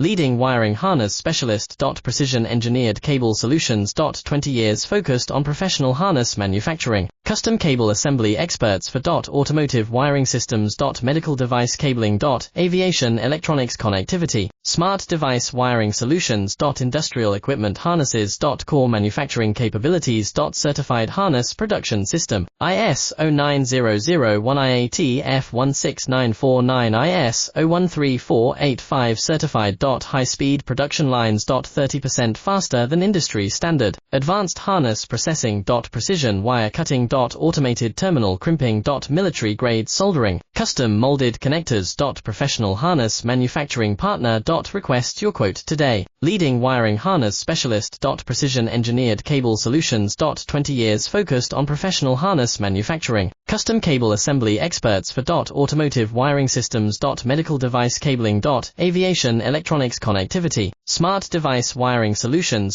Leading wiring harness specialist. Precision engineered cable solutions. 20 years focused on professional harness manufacturing. Custom cable assembly experts for automotive wiring systems. Medical device cabling. Aviation electronics connectivity. Smart device wiring solutions. Industrial equipment harnesses. Core manufacturing capabilities. Certified harness production system. IS 09001 IAT F16949 IS 013485 certified. High-speed production lines. 30% faster than industry standard. Advanced harness processing. Precision wire cutting. Automated terminal crimping. Military-grade soldering. Custom molded connectors. Professional harness manufacturing partner. Request your quote today. Leading wiring harness specialist. Precision engineered cable solutions. 20 years focused on professional harness manufacturing. Custom cable assembly experts for automotive wiring systems. Medical device cabling. Aviation electronics connectivity. Smart device wiring solutions.